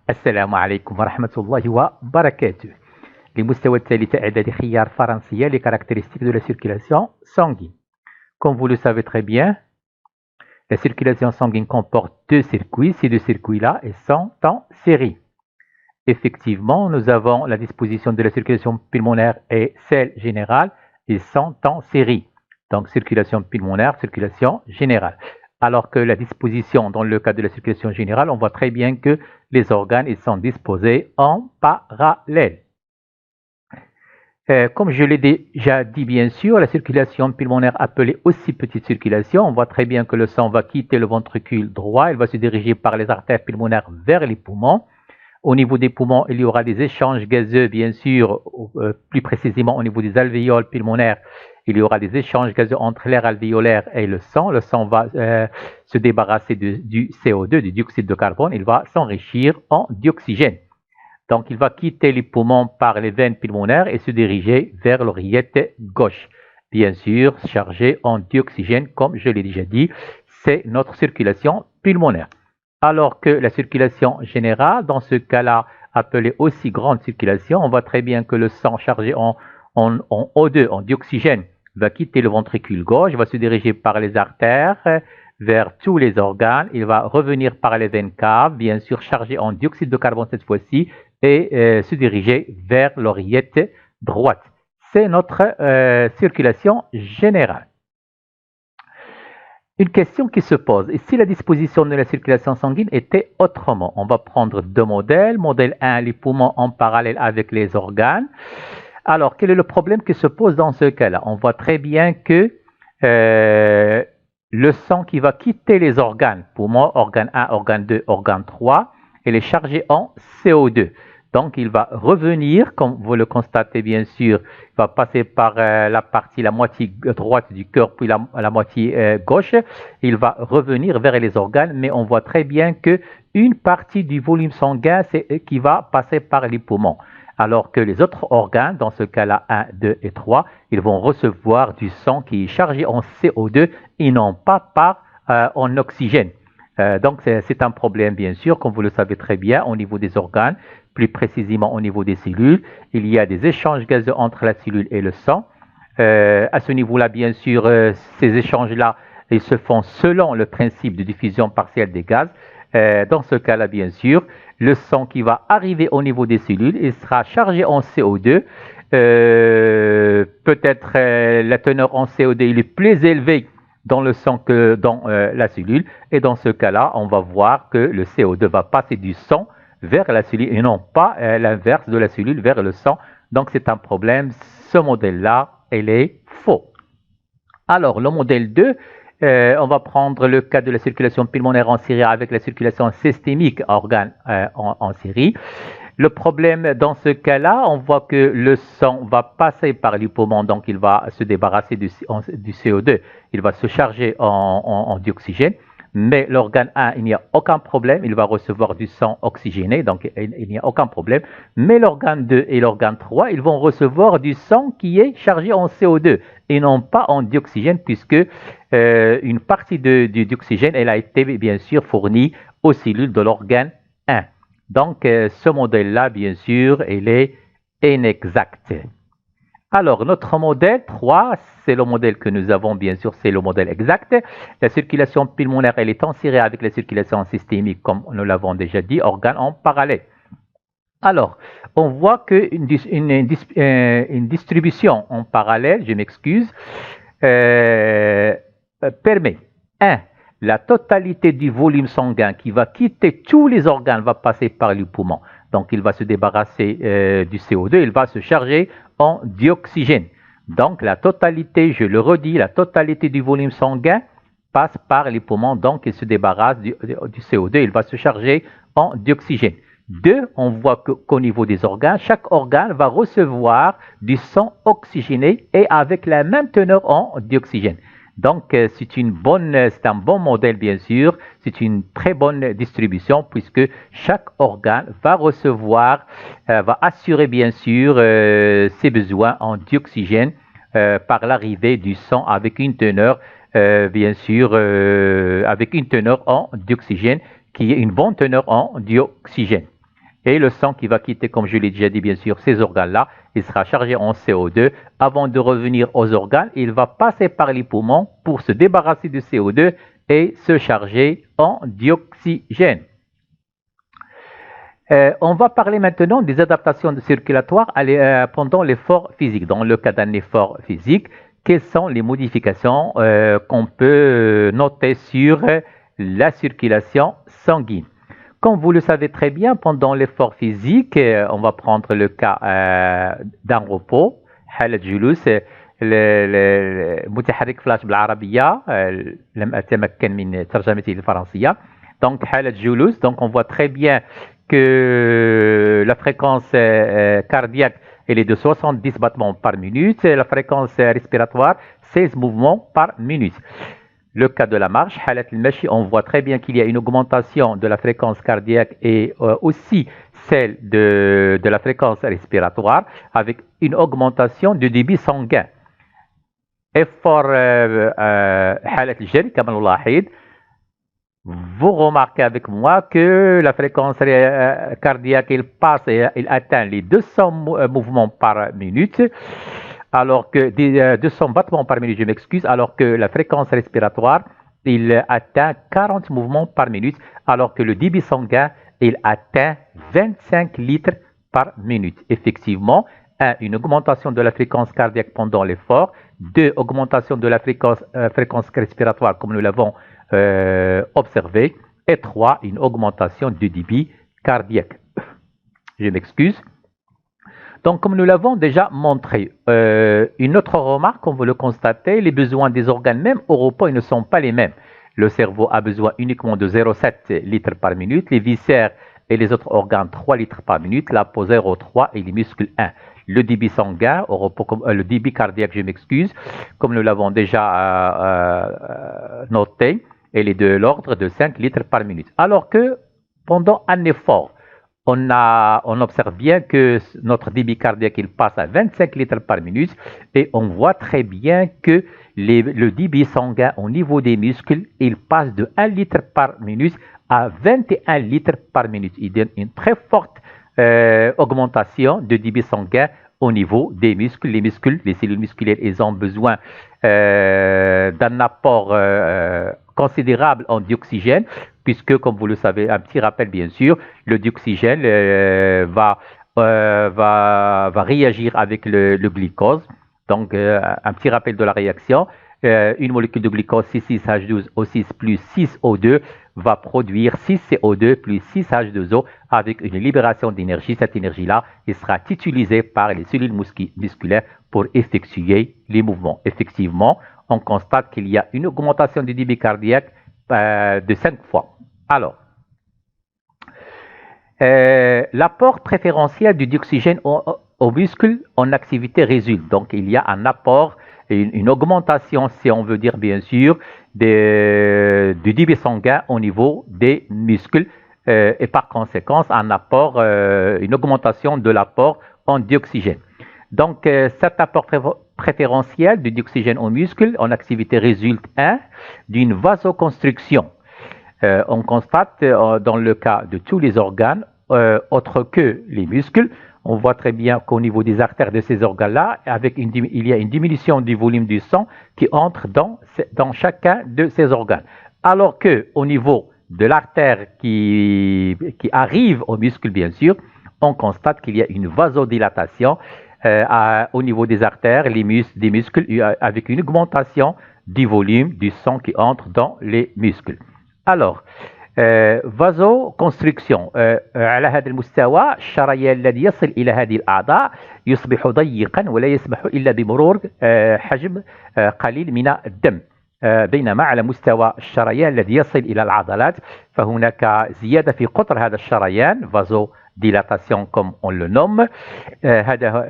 السلام عليكم ورحمة الله وبركاته. لمستوى الثالث إعدادي خيار فرنسية les caractéristiques de la circulation sanguine. Comme vous le savez très bien, la circulation sanguine comporte deux circuits. Ces deux circuits-là sont en série. Effectivement, nous avons la disposition de la circulation pulmonaire et celle générale. Ils sont en série. Donc, circulation pulmonaire, circulation générale. Alors que la disposition dans le cas de la circulation générale, on voit très bien que les organes ils sont disposés en parallèle. Comme je l'ai déjà dit, bien sûr, la circulation pulmonaire appelée aussi petite circulation, on voit très bien que le sang va quitter le ventricule droit, il va se diriger par les artères pulmonaires vers les poumons. Au niveau des poumons, il y aura des échanges gazeux, bien sûr, plus précisément au niveau des alvéoles pulmonaires, il y aura des échanges gazeux entre l'air alvéolaire et le sang. Le sang va se débarrasser du CO2, du dioxyde de carbone, il va s'enrichir en dioxygène. Donc, il va quitter les poumons par les veines pulmonaires et se diriger vers l'oreillette gauche. Bien sûr, chargé en dioxygène, comme je l'ai déjà dit, c'est notre circulation pulmonaire. Alors que la circulation générale, dans ce cas-là, appelée aussi grande circulation, on voit très bien que le sang chargé en O2, en dioxygène, va quitter le ventricule gauche, va se diriger par les artères vers tous les organes, il va revenir par les veines caves, bien sûr chargé en dioxyde de carbone cette fois-ci, et se diriger vers l'oreillette droite. C'est notre circulation générale. Une question qui se pose, et si la disposition de la circulation sanguine était autrement? On va prendre deux modèles. Modèle 1, les poumons en parallèle avec les organes. Alors, quel est le problème qui se pose dans ce cas-là? On voit très bien que le sang qui va quitter les organes, poumons, organe 1, organe 2, organe 3, il est chargé en CO2. Donc, il va revenir, comme vous le constatez bien sûr, il va passer par la moitié droite du cœur, puis la moitié gauche. Il va revenir vers les organes, mais on voit très bien qu'une partie du volume sanguin, c'est qui va passer par les poumons. Alors que les autres organes, dans ce cas-là 1, 2 et 3, ils vont recevoir du sang qui est chargé en CO2 et non pas en oxygène. Donc c'est un problème bien sûr, comme vous le savez très bien, au niveau des organes, plus précisément au niveau des cellules. Il y a des échanges gazeux entre la cellule et le sang. À ce niveau-là, bien sûr, ces échanges-là, ils se font selon le principe de diffusion partielle des gaz. Dans ce cas-là, bien sûr, le sang qui va arriver au niveau des cellules, il sera chargé en CO2. Peut-être la teneur en CO2 il est plus élevée dans le sang que dans la cellule. Et dans ce cas-là, on va voir que le CO2 va passer du sang vers la cellule et non pas l'inverse de la cellule vers le sang. Donc c'est un problème. Ce modèle-là, il est faux. Alors, le modèle 2, on va prendre le cas de la circulation pulmonaire en série avec la circulation systémique organe en série. Le problème dans ce cas-là, on voit que le sang va passer par les poumons, donc il va se débarrasser du CO2, il va se charger en dioxygène. Mais l'organe 1, il n'y a aucun problème, il va recevoir du sang oxygéné, donc il n'y a aucun problème. Mais l'organe 2 et l'organe 3, ils vont recevoir du sang qui est chargé en CO2 et non pas en dioxygène, puisque une partie du dioxygène, elle a été bien sûr fournie aux cellules de l'organe 1. Donc ce modèle-là, bien sûr, il est inexact. Alors, notre modèle 3, c'est le modèle que nous avons, bien sûr, c'est le modèle exact. La circulation pulmonaire, elle est en série avec la circulation systémique, comme nous l'avons déjà dit, organes en parallèle. Alors, on voit qu'une distribution en parallèle, je m'excuse, permet 1. La totalité du volume sanguin qui va quitter tous les organes va passer par les poumons. Donc, il va se débarrasser du CO2, il va se charger en dioxygène. Donc, la totalité, je le redis, la totalité du volume sanguin passe par les poumons. Donc, il se débarrasse du CO2, il va se charger en dioxygène. 2, on voit qu'au niveau des organes, chaque organe va recevoir du sang oxygéné et avec la même teneur en dioxygène. Donc, c'est un bon modèle, bien sûr. C'est une très bonne distribution puisque chaque organe va recevoir, va assurer, bien sûr, ses besoins en dioxygène par l'arrivée du sang avec une teneur, bien sûr, avec une teneur en dioxygène qui est une bonne teneur en dioxygène. Et le sang qui va quitter, comme je l'ai déjà dit, bien sûr, ces organes-là, il sera chargé en CO2. Avant de revenir aux organes, il va passer par les poumons pour se débarrasser du CO2 et se charger en dioxygène. On va parler maintenant des adaptations circulatoires pendant l'effort physique. Dans le cas d'un effort physique, quelles sont les modifications qu'on peut noter sur la circulation sanguine? Comme vous le savez très bien, pendant l'effort physique, on va prendre le cas d'un repos, حالة جلوس المتحرك فلاش بالعربية لم أتمكن من ترجمته للفرنسية. Donc حالة جلوس, donc on voit très bien que la fréquence cardiaque elle est de 70 battements par minute, et la fréquence respiratoire 16 mouvements par minute. Le cas de la marche, on voit très bien qu'il y a une augmentation de la fréquence cardiaque et aussi celle de la fréquence respiratoire avec une augmentation du débit sanguin. Effort vous remarquez avec moi que la fréquence cardiaque il atteint les 200 mouvements par minute. Alors que 200 battements par minute, je m'excuse, alors que la fréquence respiratoire, il atteint 40 mouvements par minute, alors que le débit sanguin, il atteint 25 litres par minute. Effectivement, une augmentation de la fréquence cardiaque pendant l'effort, 2, augmentation de la fréquence respiratoire comme nous l'avons observé, et 3, une augmentation du débit cardiaque. Je m'excuse. Donc, comme nous l'avons déjà montré, une autre remarque, comme vous le constatez, les besoins des organes, même au repos, ils ne sont pas les mêmes. Le cerveau a besoin uniquement de 0,7 litres par minute, les viscères et les autres organes 3 litres par minute, la peau 0,3 et les muscles 1. Le débit sanguin, au repos, le débit cardiaque, je m'excuse, comme nous l'avons déjà noté, il est de l'ordre de 5 litres par minute. Alors que pendant un effort, on observe bien que notre débit cardiaque il passe à 25 litres par minute et on voit très bien que le débit sanguin au niveau des muscles, il passe de 1 litre par minute à 21 litres par minute. Il donne une très forte augmentation de débit sanguin au niveau des muscles. Les muscles, les cellules musculaires, ils ont besoin d'un apport considérable en dioxygène, puisque, comme vous le savez, un petit rappel bien sûr, le dioxygène va réagir avec le glucose. Donc, un petit rappel de la réaction. Une molécule de glucose C6H12O6 plus 6O2 va produire 6CO2 plus 6H2O avec une libération d'énergie. Cette énergie-là sera utilisée par les cellules musculaires pour effectuer les mouvements. Effectivement, on constate qu'il y a une augmentation du débit cardiaque de 5 fois. Alors, l'apport préférentiel du dioxygène aux muscles en activité résulte. Donc, il y a un apport, une augmentation, si on veut dire bien sûr, du débit sanguin au niveau des muscles et par conséquent, un apport, une augmentation de l'apport en dioxygène. Donc, cet apport préférentiel du dioxygène aux muscles en activité résulte d'une vasoconstriction. On constate dans le cas de tous les organes, autres que les muscles, on voit très bien qu'au niveau des artères de ces organes-là, il y a une diminution du volume du sang qui entre dans chacun de ces organes. Alors qu'au niveau de l'artère qui arrive aux muscles, bien sûr, on constate qu'il y a une vasodilatation au niveau des artères, des muscles, avec une augmentation du volume du sang qui entre dans les muscles. Alors, vasoconstriction. على هذا المستوى الشريان الذي يصل إلى هذه الأعضاء يصبح ضيقا ولا يسمح إلا بمرور حجم قليل من الدم. بينما على مستوى الشريان الذي يصل إلى العضلات فهناك زيادة في قطر هذا الشريان vasodilatation comme on le nomme. هذا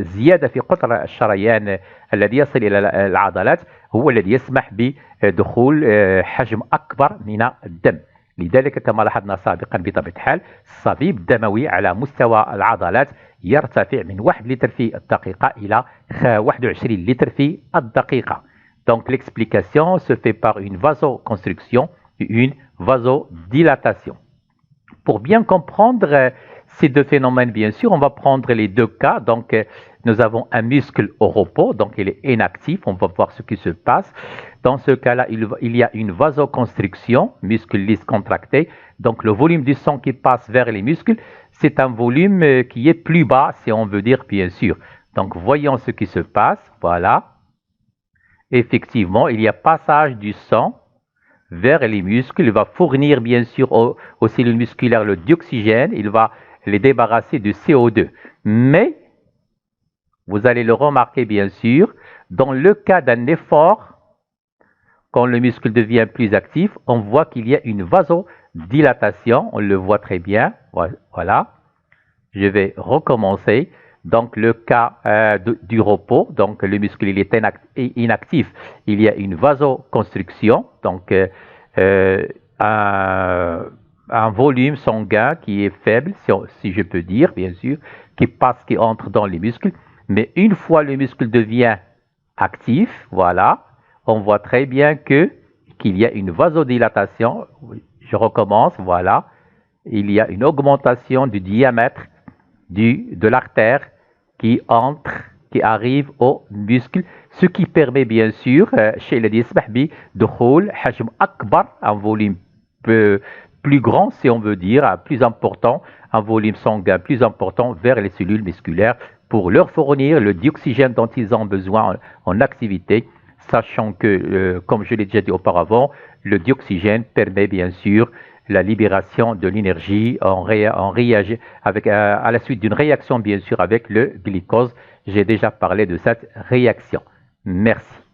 زيادة في قطر الشريان الذي يصل إلى العضلات هو الذي يسمح بدخول حجم أكبر من الدم. لذلك كما لاحظنا سابقا بطبيعة الحال الصبيب الدموي على مستوى العضلات يرتفع من 1 لتر في الدقيقة إلى 21 لتر في الدقيقة. Donc l'explication se fait par une vasoconstriction et une vasodilatation. Pour bien comprendre ces deux phénomènes, bien sûr, on va prendre les deux cas. Donc, nous avons un muscle au repos, donc il est inactif. On va voir ce qui se passe. Dans ce cas-là, il y a une vasoconstriction, muscle lisse contracté. Donc, le volume du sang qui passe vers les muscles, c'est un volume qui est plus bas, si on veut dire, bien sûr. Donc, voyons ce qui se passe. Voilà. Effectivement, il y a passage du sang vers les muscles. Il va fournir, bien sûr, aux cellules musculaires le dioxygène. Il va les débarrasser du CO2. Mais, vous allez le remarquer, bien sûr, dans le cas d'un effort, quand le muscle devient plus actif, on voit qu'il y a une vasodilatation. On le voit très bien. Voilà. Je vais recommencer. Donc, le cas du repos, donc le muscle il est inactif, il y a une vasoconstriction, donc un volume sanguin qui est faible, si je peux dire, bien sûr, qui entre dans les muscles. Mais une fois le muscle devient actif, voilà, on voit très bien qu'il y a une vasodilatation. Je recommence, voilà. Il y a une augmentation du diamètre de l'artère qui arrive au muscle, ce qui permet bien sûr chez le يسمح بدخول حجم أكبر, un volume plus grand si on veut dire, plus important, un volume sanguin plus important vers les cellules musculaires pour leur fournir le dioxygène dont ils ont besoin en activité, sachant que, comme je l'ai déjà dit auparavant, le dioxygène permet bien sûr la libération de l'énergie à la suite d'une réaction, bien sûr, avec le glucose. J'ai déjà parlé de cette réaction. Merci.